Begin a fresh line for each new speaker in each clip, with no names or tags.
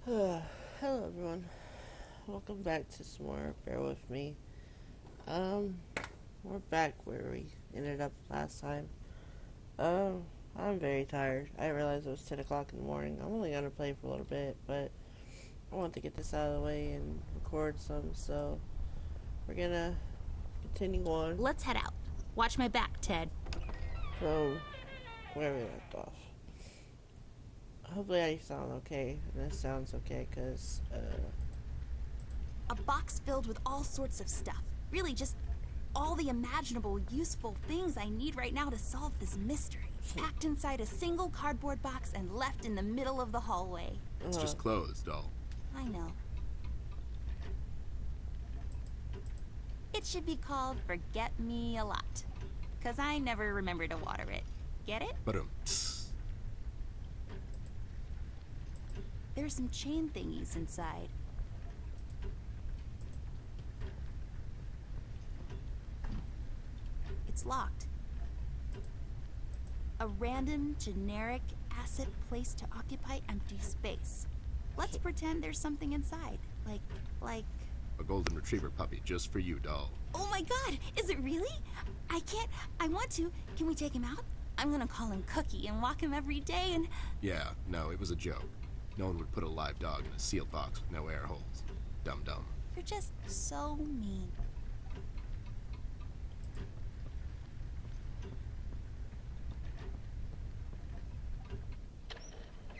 Hello everyone. Welcome back to some more. Bear with me. We're back where we ended up last time. I'm very tired. I realized it was 10 o'clock in the morning. I'm only gonna play for a little bit, but I want to get this out of the way and record some, so we're gonna continue on
Let's head out. Watch my back, Ted.
from where we left off. Hopefully I sound okay, and this sounds okay, because,
A box filled with all sorts of stuff. Really, just all the imaginable, useful things I need right now to solve this mystery. Packed inside a single cardboard box and left in the middle of the hallway.
It's just clothes, doll.
I know. It should be called Forget Me a Lot. 'Cause I never remember to water it. Get it?
But
There's some chain thingies inside. It's locked. A random, generic asset placed to occupy empty space. Let's pretend there's something inside. Like...
a golden retriever puppy just for you, doll.
Oh my god, is it really? I want to. Can we take him out? I'm gonna call him Cookie and walk him every day and...
Yeah, no, it was a joke. No one would put a live dog in a sealed box with no air holes. Dum-dum.
You're just so mean.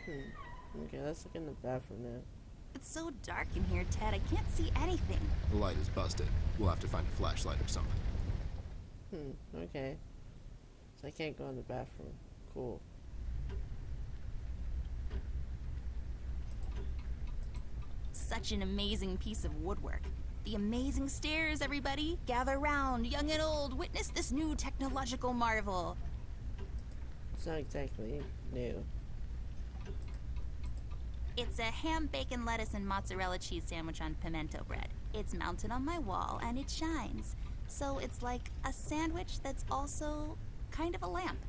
Okay, let's look in the bathroom now.
It's so dark in here, Ted. I can't see anything.
The light is busted. We'll have to find a flashlight or something.
Okay. So I can't go in the bathroom. Cool.
Such an amazing piece of woodwork. The amazing stairs, everybody. Gather round, young and old. Witness this new technological marvel.
It's not exactly new.
It's a ham, bacon, lettuce, and mozzarella cheese sandwich on pimento bread. It's mounted on my wall, and it shines. So it's like a sandwich that's also kind of a lamp.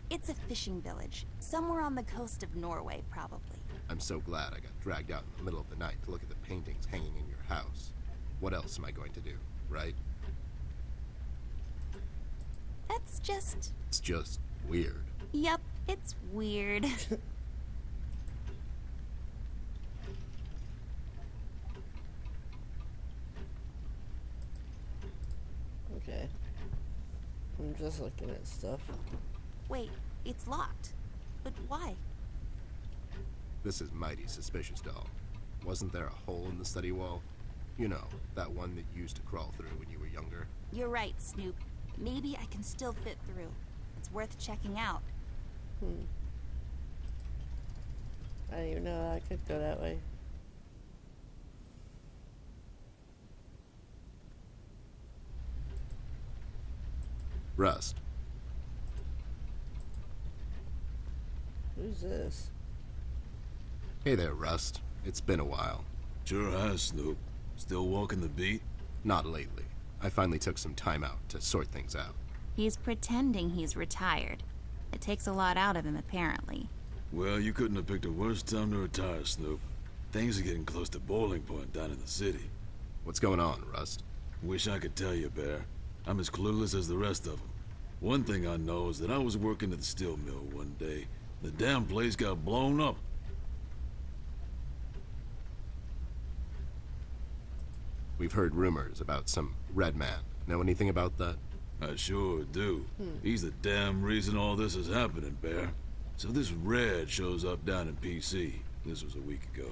It's a fishing village, somewhere on the coast of Norway, probably.
I'm so glad I got dragged out in the middle of the night to look at the paintings hanging in your house. What else am I going to do, right?
That's just...
It's just weird.
Yep, it's weird.
Okay. I'm just looking at stuff.
Wait, it's locked. But why?
This is mighty suspicious, doll. Wasn't there a hole in the study wall? You know, that one that you used to crawl through when you were younger.
You're right, Snoop. Maybe I can still fit through. It's worth checking out.
I didn't even know I could go that way.
Rust.
Who's this?
Hey there, Rust. It's been a while.
Sure has, Snoop. Still walking the beat?
Not lately. I finally took some time out to sort things out.
He's pretending he's retired. It takes a lot out of him, apparently.
Well, you couldn't have picked a worse time to retire, Snoop. Things are getting close to boiling point down in the city.
What's going on, Rust?
Wish I could tell you, Bear. I'm as clueless as the rest of them. One thing I know is that I was working at the steel mill one day. The damn place got blown up.
We've heard rumors about some red man. Know anything about that?
I sure do. He's the damn reason all this is happening, Bear. So this Red shows up down in PC. This was a week ago.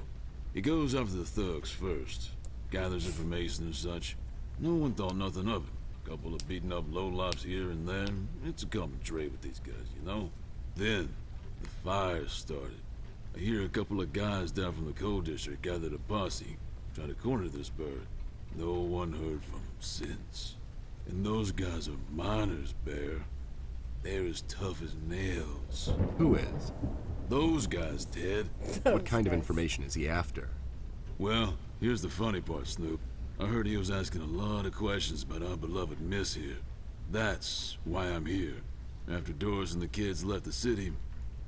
He goes after the thugs first. Gathers information and such. No one thought nothing of him. Couple of beaten up lowlifes here and there. It's a common trait with these guys, you know? Then, the fire started. I hear a couple of guys down from the coal district gathered a posse, trying to corner this bird. No one heard from him since. And those guys are miners, Bear. They're as tough as nails.
Who is?
Those guys, Ted.
What kind of information is he after?
Well, here's the funny part, Snoop. I heard he was asking a lot of questions about our beloved Miss here. That's why I'm here. After Doris and the kids left the city,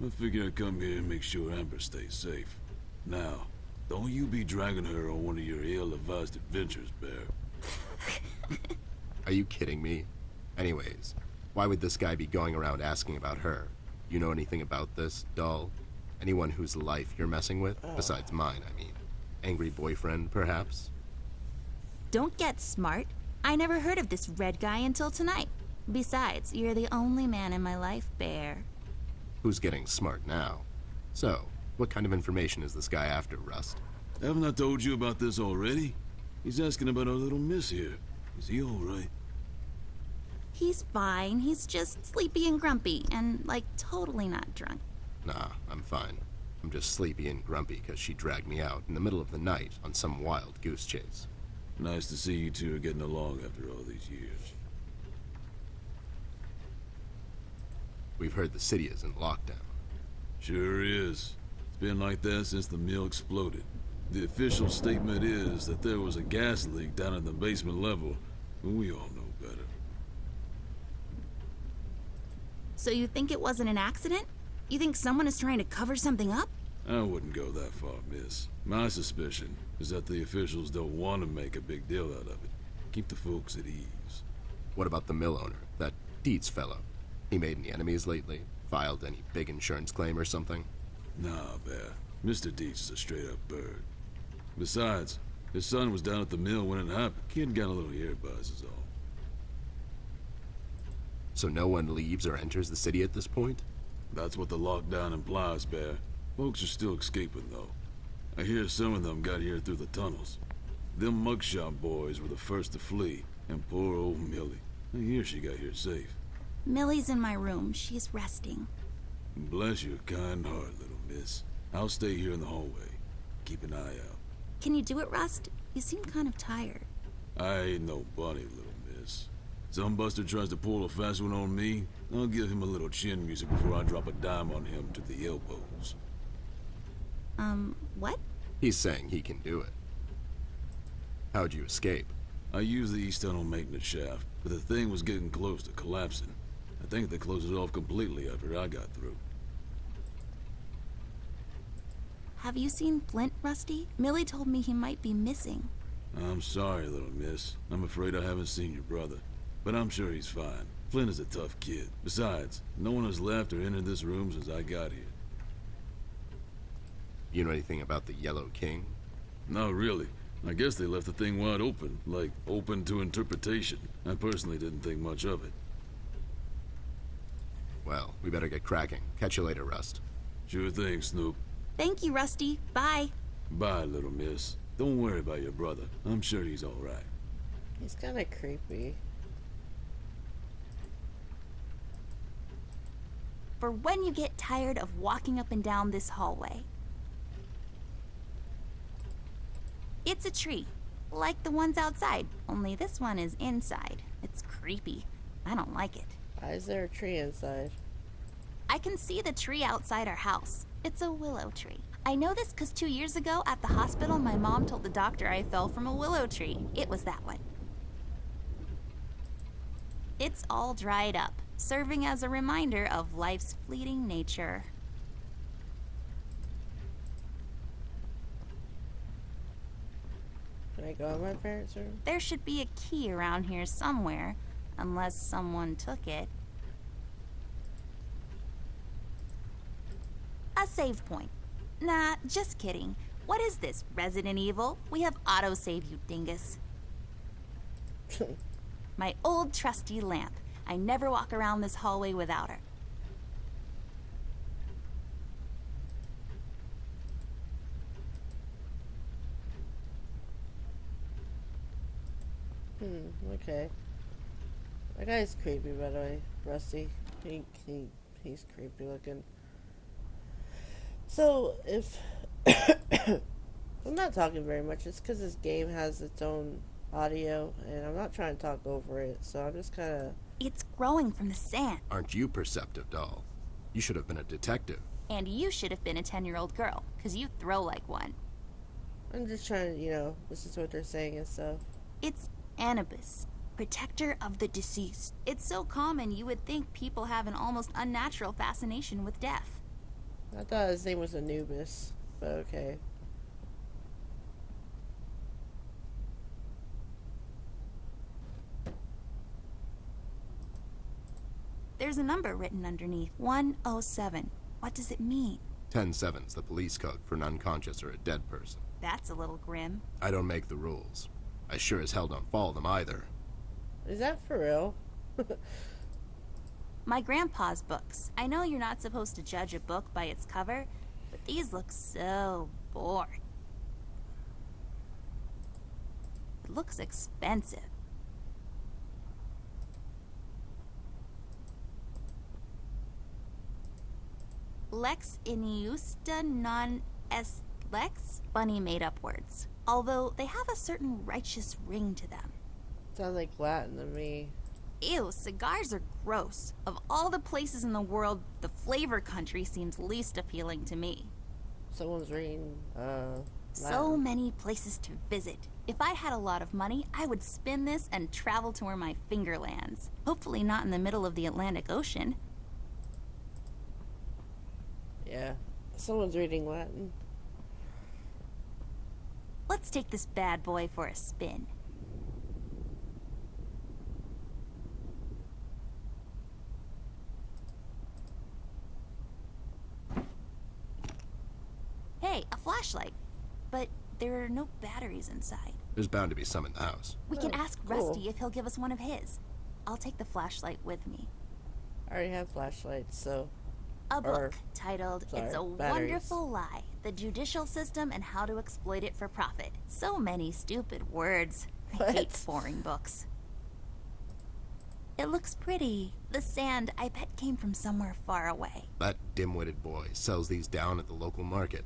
I figured I'd come here and make sure Amber stays safe. Now, don't you be dragging her on one of your ill-advised adventures, Bear.
Are you kidding me? Anyways, why would this guy be going around asking about her? You know anything about this, doll? Anyone whose life you're messing with? Besides mine, I mean. Angry boyfriend, perhaps?
Don't get smart. I never heard of this red guy until tonight. Besides, you're the only man in my life, Bear.
Who's getting smart now? So, what kind of information is this guy after, Rust?
Haven't I told you about this already? He's asking about our little miss here. Is he alright?
He's fine. He's just sleepy and grumpy and, like, totally not drunk.
Nah, I'm fine. I'm just sleepy and grumpy because she dragged me out in the middle of the night on some wild goose chase.
Nice to see you two are getting along after all these years.
We've heard the city is in lockdown.
Sure is. It's been like that since the mill exploded. The official statement is that there was a gas leak down in the basement level, but we all know better.
So you think it wasn't an accident? You think someone is trying to cover something up?
I wouldn't go that far, miss. My suspicion is that the officials don't want to make a big deal out of it. Keep the folks at ease.
What about the mill owner, that Dietz fellow? He made any enemies lately? Filed any big insurance claim or something?
Nah, Bear. Mr. Dietz is a straight-up bird. Besides, his son was down at the mill when it happened. Kid got a little earbuzz is all.
So no one leaves or enters the city at this point?
That's what the lockdown implies, Bear. Folks are still escaping, though. I hear some of them got here through the tunnels. Them mugshot boys were the first to flee, and poor old Millie. I hear she got here safe.
Millie's in my room. She's resting.
Bless your kind heart, little miss. I'll stay here in the hallway. Keep an eye out.
Can you do it, Rust? You seem kind of tired.
I ain't no bunny, little miss. Some buster tries to pull a fast one on me, I'll give him a little chin music before I drop a dime on him to the elbows.
What?
He's saying he can do it. How'd you escape?
I used the east tunnel maintenance shaft, but the thing was getting close to collapsing. I think they closed it off completely after I got through.
Have you seen Flint, Rusty? Millie told me he might be missing.
I'm sorry, little miss. I'm afraid I haven't seen your brother. But I'm sure he's fine. Flint is a tough kid. Besides, no one has left or entered this room since I got here.
You know anything about the Yellow King?
Not really. I guess they left the thing wide open, like open to interpretation. I personally didn't think much of it.
Well, we better get cracking. Catch you later, Rust.
Sure thing, Snoop.
Thank you, Rusty. Bye.
Bye, little miss. Don't worry about your brother. I'm sure he's all right.
He's kind of creepy.
For when you get tired of walking up and down this hallway. It's a tree, like the ones outside, only this one is inside. It's creepy. I don't like it.
Why is there a tree inside?
I can see the tree outside our house. It's a willow tree. I know this because 2 years ago at the hospital, my mom told the doctor I fell from a willow tree. It was that one. It's all dried up, serving as a reminder of life's fleeting nature.
Can I go in my parents' room?
There should be a key around here somewhere, unless someone took it. A save point. Nah, just kidding. What is this, Resident Evil? We have autosave, you dingus. My old trusty lamp. I never walk around this hallway without her.
Okay. That guy's creepy, by the way. Rusty. He's creepy looking. So, if I'm not talking very much, it's because this game has its own audio, and I'm not trying to talk over it, so I'm just kind of...
It's growing from the sand.
Aren't you perceptive, doll? You should have been a detective.
And you should have been a 10-year-old girl, because you throw like one.
I'm just trying to, listen to what they're saying and stuff.
It's Anubis, protector of the deceased. It's so common you would think people have an almost unnatural fascination with death.
I thought his name was Anubis, but okay.
There's a number written underneath. 107. What does it mean?
10-7's the police code for an unconscious or a dead person.
That's a little grim.
I don't make the rules. I sure as hell don't follow them either.
Is that for real?
My grandpa's books. I know you're not supposed to judge a book by its cover, but these look so boring. It looks expensive. Lex iniusta non est lex? Funny made-up words. Although they have a certain righteous ring to them.
Sounds like Latin to me.
Ew, cigars are gross. Of all the places in the world, the flavor country seems least appealing to me.
Someone's reading,
So
Latin.
many places to visit. If I had a lot of money, I would spin this and travel to where my finger lands. Hopefully not in the middle of the Atlantic Ocean.
Yeah. Someone's reading Latin.
Let's take this bad boy for a spin. Hey, a flashlight. But there are no batteries inside.
There's bound to be some in the house.
We can ask
cool.
Rusty if he'll give us one of his. I'll take the flashlight with me.
I already have flashlights, so...
A
Or-
book titled It's a
sorry, batteries.
Wonderful Lie, The Judicial System and How to Exploit It for Profit. So many stupid words. I hate
What?
boring books. It looks pretty. The sand, I bet, came from somewhere far away.
That dim-witted boy sells these down at the local market.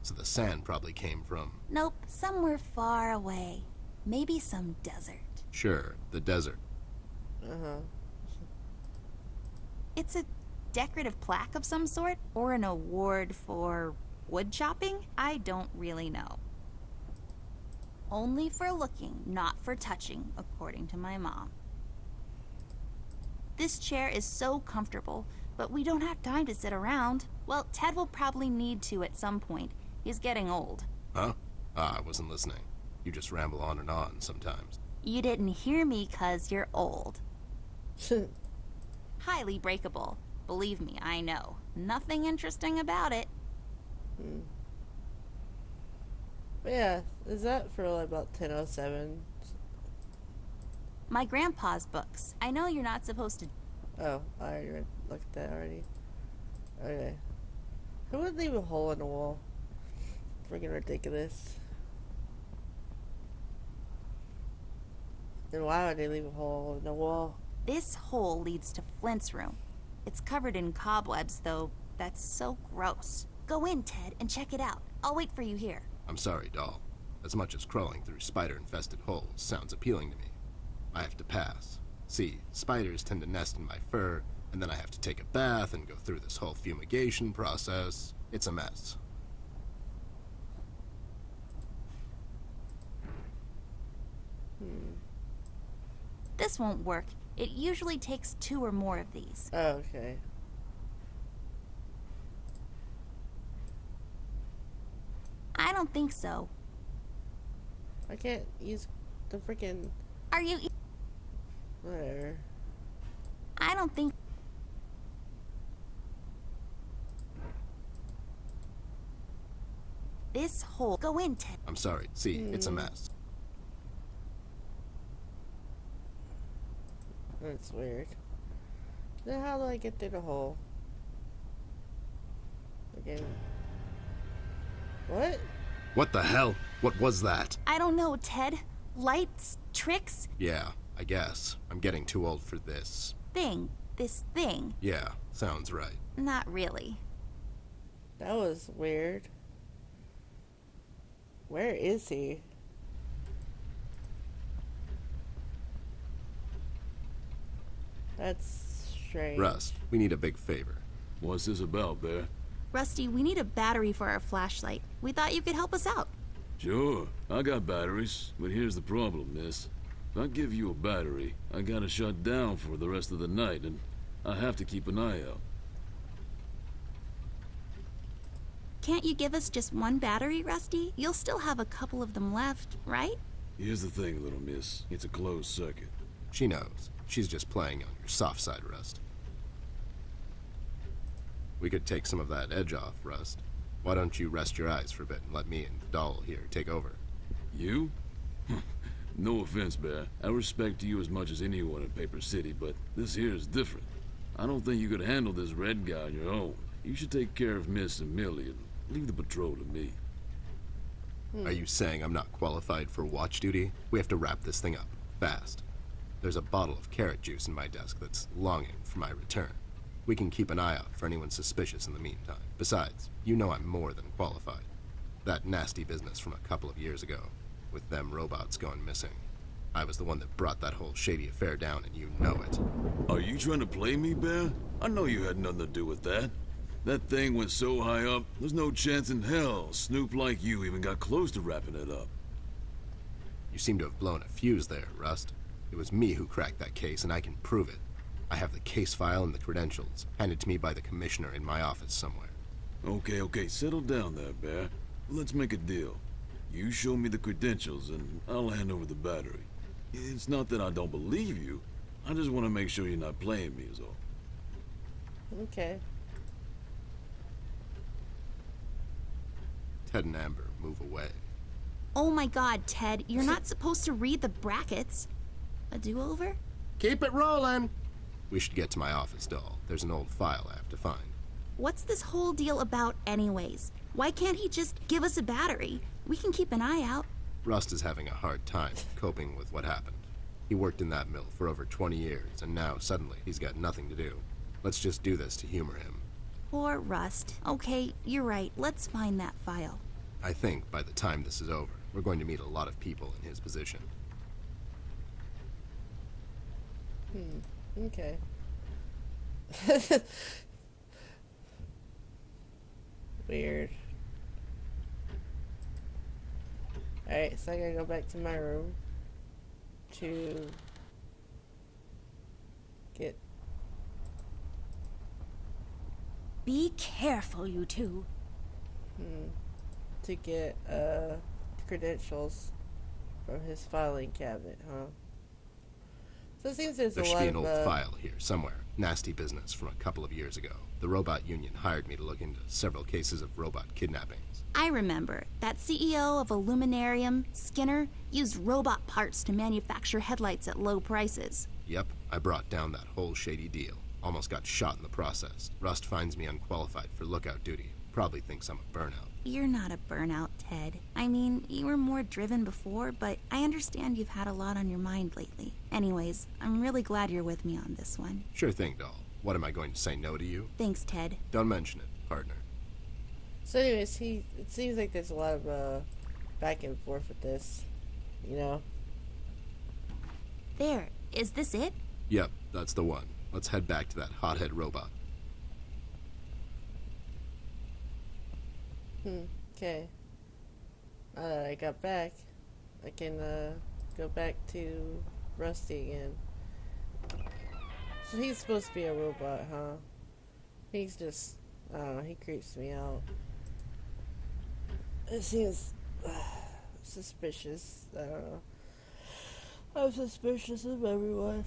So the sand probably came from...
Nope, somewhere far away. Maybe some desert.
Sure, the desert.
Uh-huh.
It's a decorative plaque of some sort, or an award for wood chopping? I don't really know. Only for looking, not for touching, according to my mom. This chair is so comfortable, but we don't have time to sit around. Well, Ted will probably need to at some point. He's getting old.
Huh? Ah, I wasn't listening. You just ramble on and on sometimes.
You didn't hear me 'cause you're old. Highly breakable. Believe me, I know. Nothing interesting about it.
But yeah, is that for like about 10:07?
My grandpa's books. I know you're not supposed to...
Oh, I already looked at that already. Okay. Who would leave a hole in the wall? Freaking ridiculous. And why would they leave a hole in the wall?
This hole leads to Flint's room. It's covered in cobwebs, though. That's so gross. Go in, Ted, and check it out. I'll wait for you here.
I'm sorry, doll. As much as crawling through spider-infested holes sounds appealing to me, I have to pass. See, spiders tend to nest in my fur, and then I have to take a bath and go through this whole fumigation process. It's a mess.
This won't work. It usually takes 2 or more of these.
Oh, okay.
I don't think so.
I can't use the freaking...
Are you...
Whatever.
I don't think... This hole... Go in, Ted.
I'm sorry. See, it's a mess.
That's weird. Then how do I get through the hole? Again. What?
What the hell? What was that?
I don't know, Ted. Lights? Tricks?
Yeah, I guess. I'm getting too old for this.
This thing.
Yeah, sounds right.
Not really.
That was weird. Where is he? That's strange.
Rust, we need a big favor.
What's this about, Bear?
Rusty, we need a battery for our flashlight. We thought you could help us out.
Sure, I got batteries, but here's the problem, miss. If I give you a battery, I gotta shut down for the rest of the night, and I have to keep an eye out.
Can't you give us just one battery, Rusty? You'll still have a couple of them left, right?
Here's the thing, little miss. It's a closed circuit.
She knows. She's just playing on your soft side, Rust. We could take some of that edge off, Rust. Why don't you rest your eyes for a bit and let me and Doll here take over?
You? No offense, Bear. I respect you as much as anyone in Paper City, but this here is different. I don't think you could handle this red guy on your own. You should take care of Miss and Millie and leave the patrol to me.
Are you saying I'm not qualified for watch duty? We have to wrap this thing up, fast. There's a bottle of carrot juice in my desk that's longing for my return. We can keep an eye out for anyone suspicious in the meantime. Besides, you know I'm more than qualified. That nasty business from a couple of years ago, with them robots going missing. I was the one that brought that whole shady affair down, and you know it.
Are you trying to play me, Bear? I know you had nothing to do with that. That thing went so high up, there's no chance in hell Snoop like you even got close to wrapping it up.
You seem to have blown a fuse there, Rust. It was me who cracked that case, and I can prove it. I have the case file and the credentials, handed to me by the commissioner in my office somewhere.
Okay, settle down there, Bear. Let's make a deal. You show me the credentials, and I'll hand over the battery. It's not that I don't believe you. I just want to make sure you're not playing me is all.
Okay.
Ted and Amber move away.
Oh my god, Ted, you're not supposed to read the brackets. A do-over?
Keep it rolling! We should get to my office, Doll. There's an old file I have to find.
What's this whole deal about anyways? Why can't he just give us a battery? We can keep an eye out.
Rust is having a hard time coping with what happened. He worked in that mill for over 20 years, and now suddenly he's got nothing to do. Let's just do this to humor him.
Poor Rust. Okay, you're right. Let's find that file.
I think by the time this is over, we're going to meet a lot of people in his position.
Okay. Weird. Alright, so I gotta go back to my room to get...
Be careful, you two.
to get credentials from his filing cabinet, huh? So it seems there's
There
a
should
lot
be an
of
old file here somewhere. Nasty business from a couple of years ago. The robot union hired me to look into several cases of robot kidnappings.
I remember. That CEO of Illuminarium, Skinner, used robot parts to manufacture headlights at low prices.
Yep, I brought down that whole shady deal. Almost got shot in the process. Rust finds me unqualified for lookout duty. Probably thinks I'm a burnout.
You're not a burnout, Ted. I mean, you were more driven before, but I understand you've had a lot on your mind lately. Anyways, I'm really glad you're with me on this one.
Sure thing, Doll. What, am I going to say no to you?
Thanks, Ted.
Don't mention it, partner.
So anyways, it seems like there's a lot of back and forth with this, you know?
There. Is this it?
Yep, that's the one. Let's head back to that hothead robot.
Okay. Now that I got back, I can go back to Rusty again. So he's supposed to be a robot, huh? He's just, I don't know, he creeps me out. It seems suspicious. I don't know. I'm suspicious of everyone.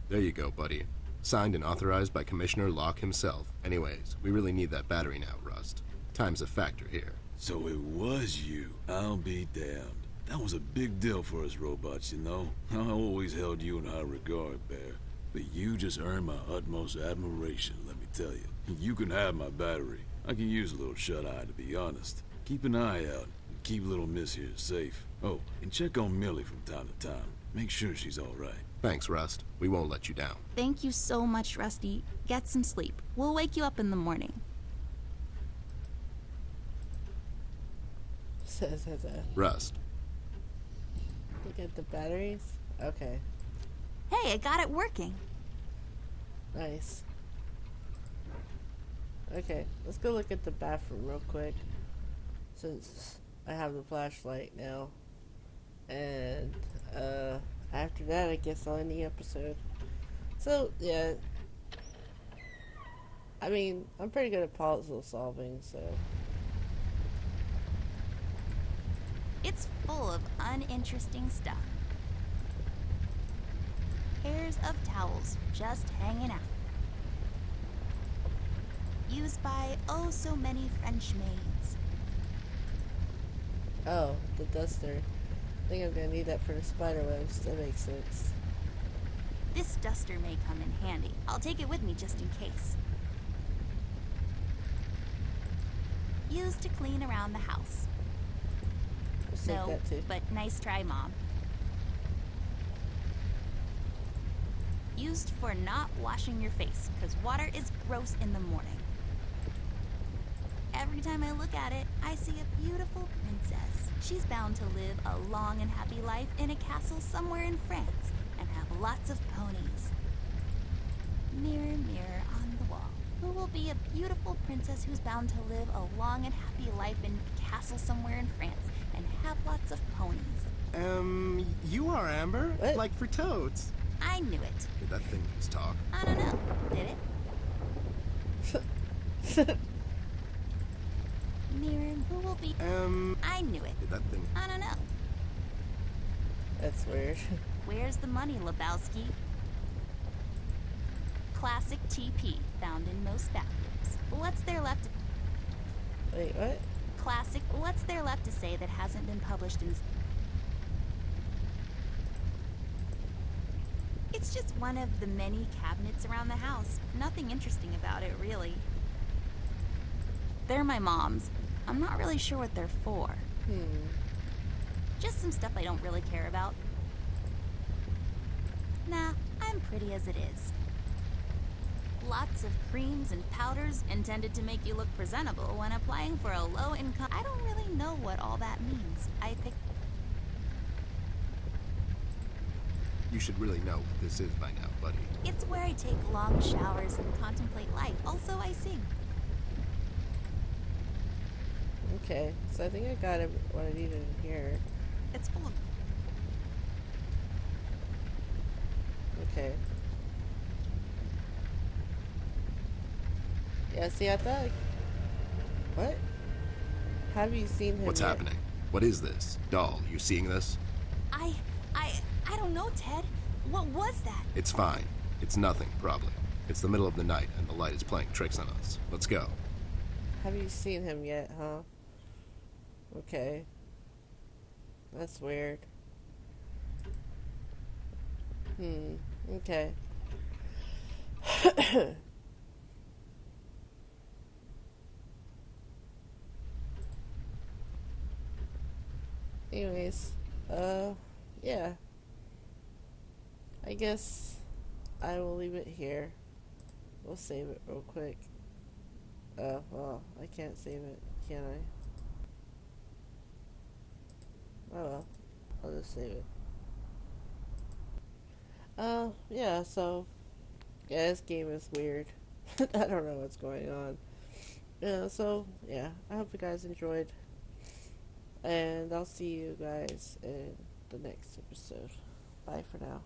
There you go, buddy. Signed and authorized by Commissioner Locke himself. Anyways, we really need that battery now, Rust. Time's a factor here.
So it was you. I'll be damned. That was a big deal for us robots, you know? I always held you in high regard, Bear. But you just earned my utmost admiration, let me tell you. You can have my battery. I can use a little shut-eye, to be honest. Keep an eye out, and keep little Miss here safe. Oh, and check on Millie from time to time. Make sure she's all right.
Thanks, Rust. We won't let you down.
Thank you so much, Rusty. Get some sleep. We'll wake you up in the morning.
Rust.
Look at the batteries. Okay,
Hey, I got it working.
nice. Okay, let's go look at the bathroom real quick, since I have the flashlight now. And after that, I guess I'll end the episode. So yeah, I mean, I'm pretty good at puzzle solving, so.
It's full of uninteresting stuff. Pairs of towels just hanging out. Used by oh so many French maids.
Oh, the duster. I think I'm gonna need that for the spider webs. That makes sense.
This duster may come in handy. I'll take it with me just in case. Used to clean around the house.
We'll save
No,
that too.
but nice try, Mom. Used for not washing your face, because water is gross in the morning. Every time I look at it, I see a beautiful princess. She's bound to live a long and happy life in a castle somewhere in France and have lots of ponies. Mirror, mirror on the wall, who will be a beautiful princess who's bound to live a long and happy life in a castle somewhere in France and have lots of ponies?
You are Amber?
What?
Like for toads.
I knew it.
Did that thing just talk?
I don't know. Did it? Mirror, who will be... I knew it.
Did that thing...
I don't know.
That's weird.
Where's the money, Lebowski? Classic TP, found in most bathrooms. What's there left?
Wait, what?
Classic. What's there left to say that hasn't been published in? It's just one of the many cabinets around the house. Nothing interesting about it, really. They're my mom's. I'm not really sure what they're for. Just some stuff I don't really care about. Nah, I'm pretty as it is. Lots of creams and powders intended to make you look presentable when applying for a low income. I don't really know what all that means. I picked.
You should really know what this is by now, buddy.
It's where I take long showers and contemplate life. Also, I sing.
Okay, so I think I got what I needed in here.
It's full of.
Okay. Yeah, see, I thought... What? Have you seen him
What's
yet?
happening? What is this? Doll, you seeing this?
I don't know, Ted. What was that?
It's fine. It's nothing, probably. It's the middle of the night, and the light is playing tricks on us. Let's go.
Have you seen him yet, huh? Okay. That's weird. Okay. Anyways, yeah. I guess I will leave it here. We'll save it real quick. Well, I can't save it, can I? Oh well, I'll just save it. Yeah, so, yeah, this game is weird. I don't know what's going on. Yeah, so, yeah, I hope you guys enjoyed. And I'll see you guys in the next episode. Bye for now.